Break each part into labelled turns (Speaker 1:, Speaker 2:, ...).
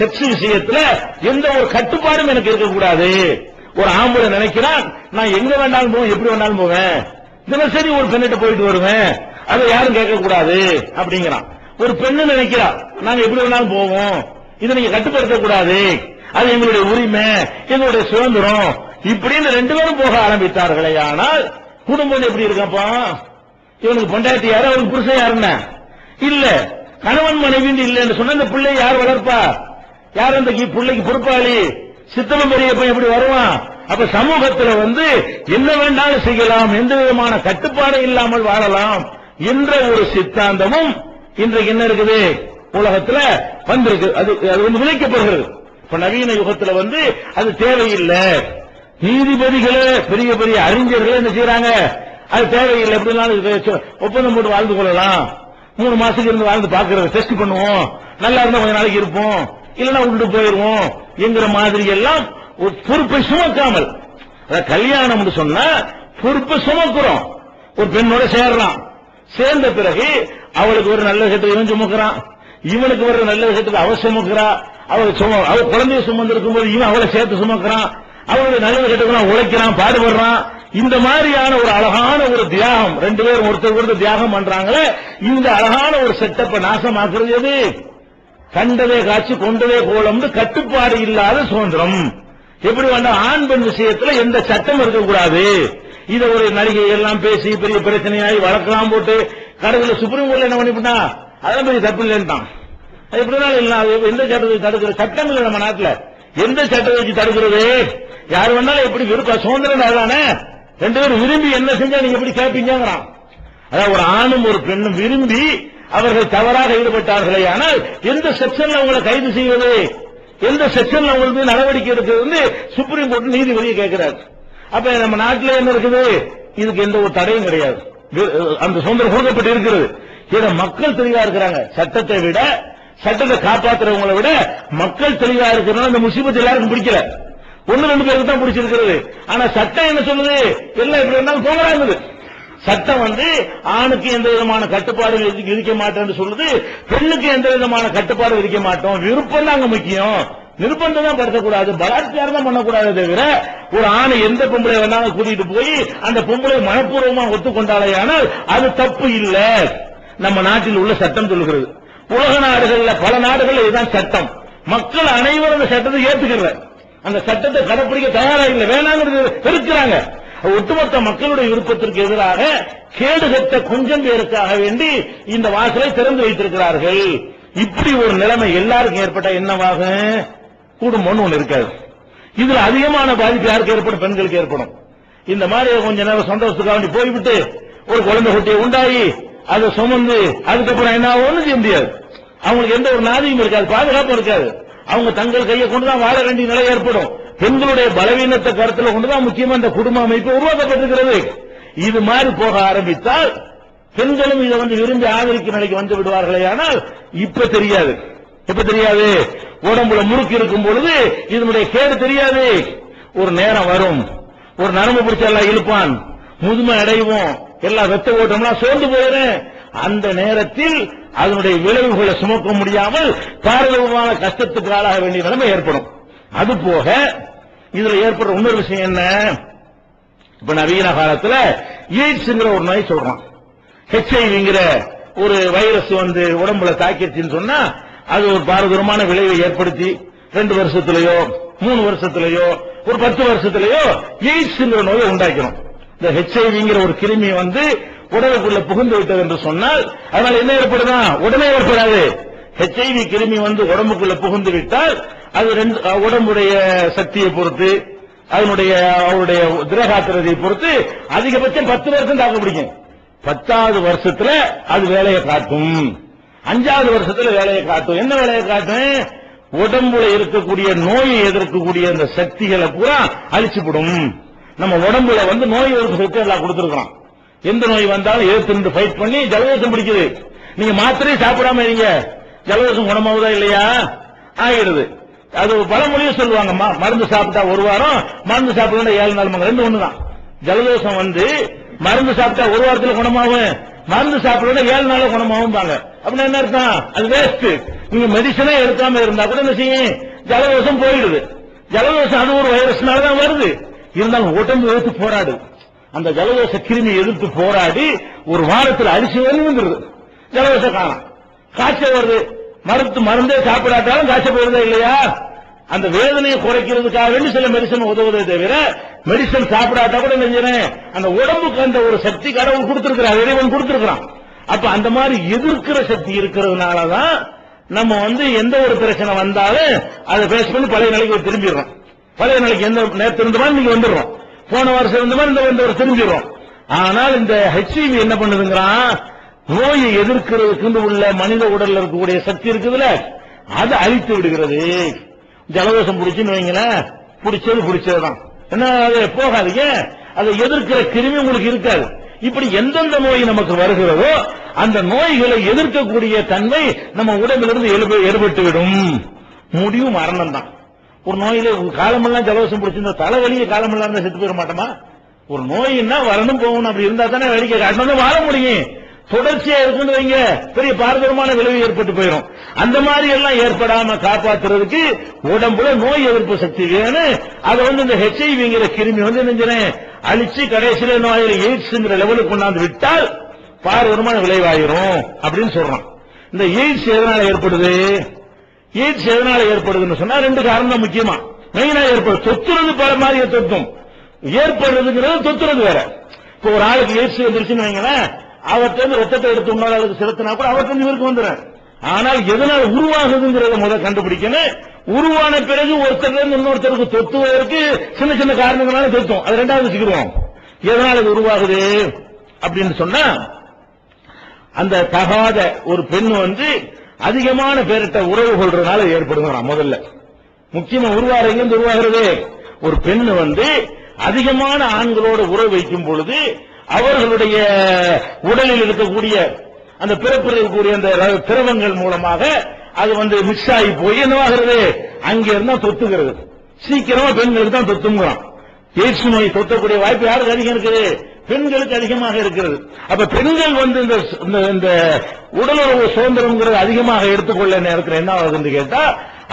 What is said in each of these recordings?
Speaker 1: Sex விஷயத்துல எந்த ஒரு கட்டுப்பாடும் எனக்கு இருக்கக்கூடாது. ஒரு ஆம்பளை நினைக்கிறான், நான் எங்க வேண்டாலும் போவேன், எப்படி வேண்டாலும் போவேன், தினசரி ஒரு பெண்ணிட்ட போயிட்டு வருவேன், அதை யாரும் கேட்க கூடாது அப்படிங்கிறான். ஒரு பெண்ணு நினைக்கிறா, நாங்க எப்படி வேணாலும் போவோம், இதை நீங்க கட்டுப்படுத்த கூடாது, அது எங்களுடைய உரிமை, எங்களுடைய சுதந்திரம், இப்படின்னு ரெண்டு பேரும் போக ஆரம்பித்தார்களே. ஆனால் குடும்பம் எப்படி இருக்கப்பா? இவனுக்கு பொண்டாட்டி யாரு, அவனுக்கு புருஷன் யாருன்னா இல்ல, கணவன் மனைவி இல்ல என்று சொன்ன இந்த பிள்ளை யார் வளர்ப்பா? யார் அந்த பிள்ளைக்கு பொறுப்பாளி? சித்தனம் பெரியப்ப எப்படி வருவான்? அப்ப சமூகத்தில் என்ன வேண்டாலும் செய்யலாம், எந்த விதமான கட்டுப்பாடு இல்லாமல் வாழலாம் என்ற ஒரு சித்தாந்தமும் இன்றைக்கு என்ன இருக்குது உலகத்துல வந்திருக்கு. அது விளைக்கப்படுகிறது. இப்ப நவீன யுகத்துல அது தேவையில்லை. நீதிபதிகளே பெரிய பெரிய அறிஞர்கள் என்ன செய்யறாங்க, அது தேவையில்லை, எப்படினாலும் ஒப்பந்தம் போட்டு வாழ்ந்து கொள்ளலாம், 3 மாசத்துக்கு இருந்து வாழ்ந்து பாக்குறது, டெஸ்ட் பண்ணுவோம், நல்லா இருந்தா கொஞ்ச நாளைக்கு இருப்போம், இல்லன்னா விட்டு போயிருவோம் என்கிற மாதிரி எல்லாம் பொறுப்பை சுமக்காமல், கல்யாணம் சொன்னா பொறுப்பை சுமக்கிறோம். ஒரு பெண்ணோட சேர்றான், சேர்ந்த பிறகு அவளுக்கு ஒரு நல்ல விஷயத்துக்கு இவன் சுமக்கிறான், இவனுக்கு ஒரு நல்ல விஷயத்துக்கு அவ சுமக்கிறா, அவ குழந்தைய சுமந்து இருக்கும் போது இவன் அவளை சேர்த்து சுமக்கிறான், அவனுடைய நல்ல விஷயத்துக்கு உழைக்கிறான், பாடுபடுறான். இந்த மாதிரியான ஒரு அழகான ஒரு தியாகம், ரெண்டு பேரும் ஒருத்தர் தியாகம் பண்றாங்களே, இந்த அழகான ஒரு செட்டப்பை நாசமாக்குறது எது? கண்டதே காட்சி கொண்டதே கோலம், கட்டுப்பாடு இல்லாத சுதந்திரம். எப்படி வேண்டாம், ஆண் பெண் விஷயத்துல எந்த சட்டம் இருக்கக்கூடாது. இதை ஒரு நடிகை எல்லாம் பேசி பெரிய பிரச்சனையாகி வழக்கெல்லாம் போட்டு கடைசியில் சுப்ரீம் கோர்ட்ல என்ன பண்ணிவிட்டா, அதெல்லாம் பெரிய தப்பு இல்லைன்ட்டான். எப்படினாலும் இல்ல, எந்த சட்டத்தை தடுக்கிற சட்டம் இல்லை நம்ம நாட்டில். எந்த சட்டத்தை வச்சு தடுக்கிறது? யார் வேணாலும் எப்படி விருப்ப சுதந்திரம் தானே, ரெண்டு பேரும் விரும்பி என்ன செஞ்சா நீங்க எப்படி கேட்பீங்கிறான். அதாவது ஒரு ஆணும் ஒரு பெண்ணும் விரும்பி அவர்கள் தவறாக ஈடுபட்டார்களே, ஆனால் எந்த செக்ஷன்ல அவங்களை கைது செய்வது, எந்த செக்ஷன்ல அவங்களுக்கு நடவடிக்கை எடுக்கிறது சுப்ரீம் கோர்ட் நீதிபதியை கேட்கிறார். அப்ப நம்ம நாட்டில் என்ன இருக்குது, இதுக்கு எந்த ஒரு தடையும் கிடையாது, அந்த சுதந்திரம் கொடுக்கப்பட்டு இருக்கிறது. இதை மக்கள் தெளிவா இருக்கிறாங்க. சட்டத்தை விட, சட்டத்தை காப்பாற்றுறவங்களை விட மக்கள் தெளிவா இருக்கிறாங்க. இந்த முசீபத் எல்லாருக்கும் பிடிக்கல, 1-2 பேருக்கு தான் பிடிச்சிருக்கிறது. ஆனா சட்டம் என்ன சொல்லுது, எல்லாம் எப்படி இருந்தாலும் போகிறாங்க. சட்டம் ஆணுக்கு எந்த விதமான கட்டுப்பாடு விதிக்க மாட்டோம் சொல்லுது, பெண்ணுக்கு எந்த விதமான கட்டுப்பாடு விதிக்க மாட்டோம். விருப்பம் தான் அங்க முக்கியம், நிர்பந்தம் தான் படுத்தக்கூடாது, பலாத்காரம் தான் பண்ணக்கூடாது. தவிர ஒரு ஆணை எந்த பொம்பளை வேணாலும் கூட்டிட்டு போய் அந்த பொம்பளை மனப்பூர்வமா ஒத்துக்கொண்டாலே ஆனால் அது தப்பு இல்ல. நம்ம நாட்டில் உள்ள சட்டம் சொல்லுகிறது. உலக நாடுகள்ல பல நாடுகள்ல இதுதான் சட்டம். மக்கள் அனைவரும் அந்த சட்டத்தை ஏற்றுக்கிற, அந்த சட்டத்தை கடைப்பிடிக்க தயாரா இல்லை, வேணாங்கிறது இருக்கிறாங்க. ஒட்டுமொத்த மக்களுடைய விருப்பத்திற்கு எதிராக கேடுகட்ட கொஞ்சம் பேருக்காக வேண்டி இந்த வாசலை திறந்து வைத்திருக்கிறார்கள். இப்படி ஒரு நிலைமை எல்லாருக்கும் ஏற்பட்ட என்னவாகும், குடும்பம்னு ஒண்ணு இருக்காது. இதுல அதிகமான பாதிப்பு யாருக்கு ஏற்படும், பெண்களுக்கு ஏற்படும். இந்த மாதிரி கொஞ்ச நேரம் சந்தோஷத்துக்காக வேண்டி போய்விட்டு ஒரு குழந்தை குட்டியை உண்டாகி அதை சுமந்து அதுக்கப்புறம் என்ன ஒண்ணும் செய்ய முடியாது. அவங்களுக்கு எந்த ஒரு நாதியும் இருக்காது, பாதுகாப்பும் இருக்காது. அவங்க தங்கள் கையை கொண்டுதான் வாழ வேண்டிய நிலை ஏற்படும். பெண்களுடைய பலவீனத்தை கருத்துல கொண்டுதான் முக்கியமா இந்த குடும்ப அமைப்பு உருவாக்கப்பட்டிருக்கிறது. இது மாதிரி போக ஆரம்பித்தால் பெண்களும் இதை விரும்பி ஆதரிக்கும் நிலைக்கு வந்து விடுவார்களே. ஆனால் இப்ப தெரியாது, உடம்புல முறுக்கு இருக்கும் பொழுது இதனுடைய கேடு தெரியாது. ஒரு நேரம் வரும், ஒரு நரம்பு பிடிச்ச எல்லாம் இழுப்பான், முதுமை அடைவோம், எல்லாம் வெத்த ஓட்டம்லாம் சோர்ந்து போயிடும். அந்த நேரத்தில் அதனுடைய விளைவுகளை சுமக்க முடியாமல் பாரதூரமான கஷ்டத்துக்கு ஆளாக வேண்டிய நிலைமை ஏற்படும். அது போக இதுல ஏற்படுற இன்னொரு விஷயம் என்ன, இப்ப நவீன காலத்துல எய்ட்ஸ்ங்கிற ஒரு நோய் சொல்றான். HIV ஒரு வைரஸ் உடம்புல தாக்கிடுச்சுன்னு சொன்னா அது ஒரு பாரதூரமான விளைவை ஏற்படுத்தி 2 வருஷத்திலேயோ 3 வருஷத்திலேயோ ஒரு 10 வருஷத்திலேயோ எய்ட்ஸ்ங்கிற நோயை உண்டாக்கணும். இந்த HIV ஒரு கிருமி உடலுக்குள்ள புகுந்து விட்டது என்று சொன்னால் அதனால என்ன ஏற்படுதா, உடனே ஏற்படாது. HIV கிருமி உடம்புக்குள்ள புகுந்து விட்டால் அது உடம்புடைய சக்தியை பொறுத்து, அவருடைய திரகாத்திரத்தை பொறுத்து அதிகபட்சம் 10 வருஷம் தாக்கு பிடிக்கும். 10வது வருஷத்துல அது வேலையை காட்டும், 5வது வருஷத்துல வேலையை காட்டும். என்ன வேலையை காட்டும், உடம்புல இருக்கக்கூடிய நோயை எதிர்க்கக்கூடிய அந்த சக்திகளை பூரா அழிச்சுவிடும். நம்ம உடம்புல நோய் எதிர்ப்பு சக்தி எல்லாம் கொடுத்திருக்கிறோம். எந்த நோய் வந்தாலும் எதிர்த்து ஃபைட் பண்ணி ஜலதோஷம் பிடிக்குது. நீங்க மாத்திரை சாப்பிடாம இருங்க, ஜலதோஷம் குணமாவதா இல்லையா, ஆகிடுது. அது பழமொழியும் சொல்லுவாங்க, மருந்து சாப்பிட்டா 1 வாரம், மருந்து சாப்பிடா 7 நாள், ரெண்டு ஒண்ணுதான். ஜலதோஷம் மருந்து சாப்பிட்டா ஒரு வாரத்தில் குணமாகும், மருந்து சாப்பிடணும் 7 நாள்ல குணமாகும் பாங்க. அப்படின்னா என்ன அர்த்தம்? அது வேஸ்ட். நீங்க மெடிசனே எடுக்காம இருந்தா கூட என்ன செய்யும்? ஜலதோஷம் போயிடுது. ஜலதோஷம் அது ஒரு வைரஸ்னாலதான் வருது. இருந்தாலும் உடம்பு எதிர்த்து போராடு. அந்த ஜலதோஷ கிருமி எதிர்த்து போராடி ஒரு வாரத்தில் அரிசி வந்துருது. ஜலதோஷம் காணும். காய்ச்சல் வருது. மருந்தே சாப்பிடாட்டாலும் காய்ச்சல் போயிருதா இல்லையா? அந்த வேதனையை குறைக்கிறதுக்காக வேண்டி சில மெடிசன் உதவுவதை தவிர மெடிசன் சாப்பிடாட்டா கூட நினைக்கிறேன் அந்த உடம்புக்கு அந்த ஒரு சக்தி கடவுள் கொடுத்திருக்கிறார், இறைவன் கொடுத்திருக்கிறான். அப்ப அந்த மாதிரி எதிர்க்கிற சக்தி இருக்கிறதுனாலதான் நம்ம எந்த ஒரு பிரச்சனை வந்தாலும் அதை பேஸ் பண்ணி பழைய நிலைக்கு திரும்பிடுறோம். பழைய நிலைக்கு எந்த நேரத்தில் இருந்த மாதிரி நீங்க வந்துடுறோம், போன வருஷம் இருந்த மாதிரி இந்த ஒரு திரும்பிடுறோம். ஆனால் இந்த HIV என்ன பண்ணுதுங்கிறான்? நோயை எதிர்க்கிறதுக்கு உள்ள மனித உடல்ல இருக்கக்கூடிய சக்தி இருக்குதுல, அதை அழித்து விடுகிறது. ஜலதோஷம் பிடிச்சுன்னு வைங்களேன், பிடிச்சதுதான் என்ன, அது போகாதீங்க. அதை எதிர்க்கிற கிருமி உங்களுக்கு இருக்காது. இப்படி எந்தெந்த நோய் நமக்கு வருகிறதோ அந்த நோய்களை எதிர்க்கக்கூடிய தன்மை நம்ம உடம்பிலிருந்து ஏற்பட்டு விடும். முடிவு மரணம் தான். ஒரு நோயில காலமெல்லாம் ஜலதோஷம் பிடிச்சிருந்தா தலைவலிய காலமெல்லாம் இருந்தா செத்து போயிட மாட்டோமா? ஒரு நோயின்னா வரணும் போகணும், அப்படி இருந்தா தானே வேடிக்கை காட்டணும் வாழ முடியும். தொடர்ச்சியா இருக்குன்னு வைங்க, பெரிய பாரதூரமான விளைவு ஏற்பட்டு போயிடும். அந்த மாதிரி எல்லாம் ஏற்படாம காப்பாற்றுறதுக்கு உடம்புல நோய் எதிர்ப்பு சக்தி வேணும். அதை இந்த HIV கிருமி நெஞ்சறேன் அழிச்சு கடைசியில நோயில எய்ட்ஸ்ங்கிற லெவலுக்கு கொண்டாந்து விட்டால் பாரதூரமான விளைவாயிரும் அப்படின்னு சொல்றான். இந்த எய்ட்ஸ் எதனால ஏற்படுது? எய்ட்ஸ் எதனால ஏற்படுதுன்னு சொன்னா 2 காரணம் தான் முக்கியமா. மெயினா ஏற்படும் தொத்துறது பல மாதிரி தொத்தும், ஏற்படுறதுங்கிறது தொத்துறது வேற. இப்போ ஒரு ஆளுக்கு எய்ட்ஸ் வந்துருச்சுன்னு வைங்களேன், அவர்கிட்ட ரத்தத்தை எடுத்து இன்னொரு ஆளுக்கு செலுத்தினா கூட அவர்கிட்ட இவருக்கு வந்துடும். ஆனால் எதனால உருவாகுதுங்கிறத முதல் கண்டுபிடிக்கணும். உருவான பிறகு ஒருத்தர் இன்னொருத்தருக்கு தொத்துவதற்கு சின்ன சின்ன காரணங்களால தொத்தும், அது ரெண்டாவது வச்சுக்கிடுவோம். எதனால இது உருவாகுது அப்படின்னு சொன்னா, அந்த தகாத ஒரு பெண் அதிகமான பேரிட்ட உறவு கொள்றதுனால ஏற்படுங்கிறான். முதல்ல முக்கியமா உருவாகிறது ஒரு பெண் அதிகமான ஆண்களோடு உறவு வைக்கும் பொழுது அவர்களுடைய உடலில் இருக்கக்கூடிய அந்த பிறப்பில் இருக்கக்கூடிய அந்த திரவங்கள் மூலமாக அது மிக்ஸ் ஆகி போய் என்னவாகிறது, அங்க இருந்தா தொத்துகிறது. சீக்கிரமா பெண்களுக்கு தான் தொத்துங்கிறான். எய்ட்ஸ் நோய் தொத்தக்கூடிய வாய்ப்பு யாருக்கு அதிகம் இருக்குது? பெண்களுக்கு அதிகமாக இருக்கிறது. அப்ப பெண்கள் இந்த உடலுறவு சுதந்திரம்ங்கிறது அதிகமாக எடுத்துக்கொள்ள நேரத்தில் என்ன ஆகுதுன்னு கேட்டா,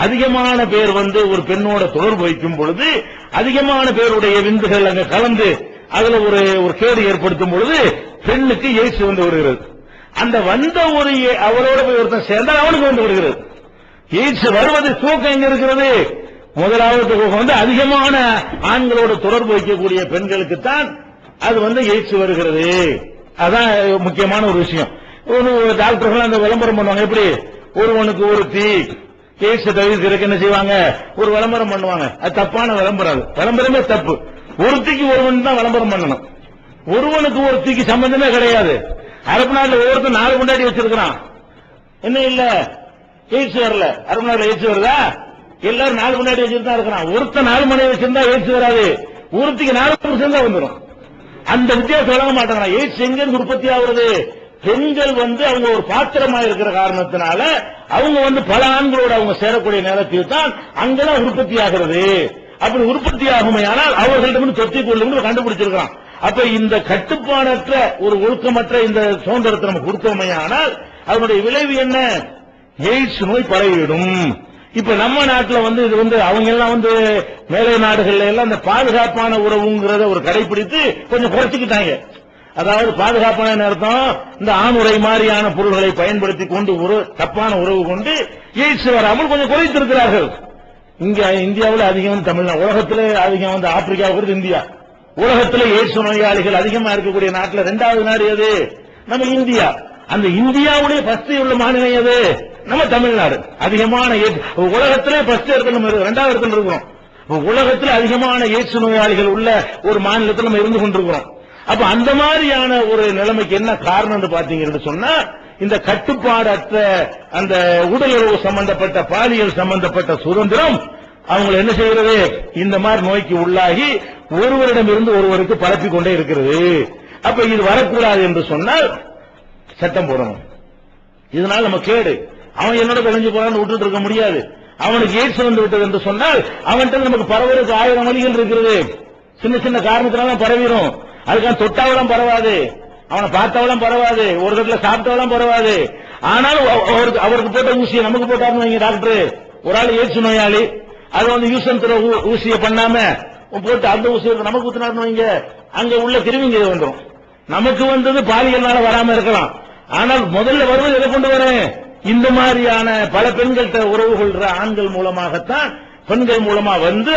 Speaker 1: அதிகமான பேர் ஒரு பெண்ணோட தொடர்பு வைக்கும் பொழுது அதிகமான பேருடைய விந்துகள் அங்க கலந்து அதுல ஒரு கேடு ஏற்படுத்தும் பொழுது பெண்ணுக்கு எய்ட்ஸ் வருகிறது. அந்த ஒரு அவரோட போய் ஒருத்தன் சேர்ந்தால் அவனுக்கு வருகிறது. எய்ட்ஸ் வருவது தூக்கம் எங்க இருக்கிறது? முதலாவது தூக்கம் அதிகமான ஆண்களோட தொடர்பு வைக்கக்கூடிய பெண்களுக்கு தான் அது எய்ட்ஸ் வருகிறது. அதான் முக்கியமான ஒரு விஷயம். ஒரு டாக்டர்கள் அந்த விளம்பரம் பண்ணுவாங்க. எப்படி ஒருவனுக்கு ஒரு தீ எய்ட்ஸ் தவிர்க்கிறதுக்கு என்ன செய்வாங்க, ஒரு விளம்பரம் பண்ணுவாங்க. அது தப்பான விளம்பரம். விளம்பரமே தப்பு. ஒருத்திக்கு ஒருவன் தான் விளம்பரம் பண்ணணும். ஒருவனுக்கு ஒருத்திக்கு சம்பந்தமே கிடையாது. அரபு நாட்டில் ஒவ்வொருத்தர் 4 கொண்டாடி வச்சிருக்கிறான். என்ன இல்ல எய்ட்ஸ் வரல. அரபு நாட்டில் எய்ட்ஸ் வருதா? எல்லாரும் 4 கொண்டாடி வச்சிருந்தா இருக்கிறான். ஒருத்தர் 4 மணி வச்சிருந்தா எய்ட்ஸ் வராது. ஒருத்திக்கு 4% தான் வந்துடும். அந்த வித்தியாசம் வழங்க மாட்டாங்க. எய்ட்ஸ் எங்க உற்பத்தி ஆகுறது? பெண்கள் அவங்க ஒரு பாத்திரமா இருக்கிற காரணத்தினால அவங்க பல ஆண்களோடு அவங்க சேரக்கூடிய நேரத்தில் தான் அங்கதான் உற்பத்தி ஆகிறது. அப்படி உற்பத்தி ஆகுமையானால் அவர்களிடம் தொத்திக் கொள்ளும் கண்டுபிடிச்சிருக்கான். அப்ப இந்த கட்டுப்பாடற்ற ஒரு ஒழுக்கமற்ற இந்த சுதந்திரத்தை நம்ம கொடுத்தோமையானால் அதனுடைய விளைவு என்ன? எய்ட்ஸ் நோய் பரவிவிடும். இப்ப நம்ம நாட்டில் இது அவங்க எல்லாம் மேலை நாடுகள்ல எல்லாம் இந்த பாதுகாப்பான உறவுங்கிறத ஒரு கடைபிடித்து கொஞ்சம் குறைச்சிக்கிட்டாங்க. அதாவது பாதுகாப்பான நேரத்தம் இந்த ஆணுரை மாதிரியான பொருள்களை பயன்படுத்தி கொண்டு ஒரு தப்பான உறவு கொண்டு எய்ட்ஸ் வராமல் கொஞ்சம் குறைத்திருக்கிறார்கள். இங்க இந்தியாவில் அதிகம் தமிழ்நாடு, உலகத்திலே அதிகம் ஆப்பிரிக்காவுக்கு இந்தியா. உலகத்திலே எய்ட்ஸ் நோயாளிகள் அதிகமா இருக்கக்கூடிய நாட்டில் 2வது நாடு எது? நம்ம இந்தியா. அந்த இந்தியாவுடைய ஃபர்ஸ்ட் உள்ள மாநிலம் எது? நம்ம தமிழ்நாடு. அதிகமான உலகத்திலே ஃபர்ஸ்ட் இடத்துல நம்ம 2வது இடத்துல இருக்கிறோம். உலகத்தில் அதிகமான எய்ட்ஸ் நோயாளிகள் உள்ள ஒரு மாநிலத்தில் நம்ம இருந்து கொண்டிருக்கிறோம். அப்ப அந்த மாதிரியான ஒரு நிலைமைக்கு என்ன காரணம் பாத்தீங்கன்னு சொன்னா, இந்த கட்டுப்பாடற்ற அந்த உடலுறவு சம்பந்தப்பட்ட பாலியல் சம்பந்தப்பட்ட சுதந்திரம் அவங்க என்ன செய்கிறது? இந்த மாதிரி நோய்க்கு உள்ளாகி ஒருவரிடம் இருந்து ஒருவருக்கு பரப்பிக் கொண்டே இருக்கிறது. அப்ப இது வரக்கூடாது என்று சொன்னால் சட்டம் போடணும். இதனால் நம்ம கேடு. அவன் என்னோட கலைஞ்சு போறான்னு விட்டுட்டு இருக்க முடியாது. அவனுக்கு எய்ட்ஸ் வந்து விட்டது என்று சொன்னால் அவன்கிட்ட நமக்கு பரவலுக்கு 1000 வழிகள் இருக்கிறது. சின்ன சின்ன காரணத்தினால பரவிடும். அதுக்கான தொட்டாவெல்லாம் பரவாது, அவனை பார்த்தவெல்லாம் பரவாது, ஒரு இடத்துல சாப்பிட்டவெல்லாம் பரவாது. ஆனாலும் அவருக்கு போட்ட ஊசியை நமக்கு போட்டாருன்னு வைங்க டாக்டர். ஒரு ஆள் எய்ட்ஸ் நோயாளி, அது வந்து யூஸ் அண்ட் த்ரோ ஊசியை பண்ணாம போட்டு அந்த ஊசியை நமக்கு ஊத்தினாருன்னு வைங்க, அங்க உள்ள கிருமிங்க வந்துடும். நமக்கு வந்தது பாலியல்னால வராம இருக்கலாம், ஆனால் முதல்ல வருவது எதை கொண்டு வரேன்? இந்த மாதிரியான பல பெண்கள்கிட்ட உறவு கொள்ற ஆண்கள் மூலமாகத்தான், பெண்கள் மூலமா வந்து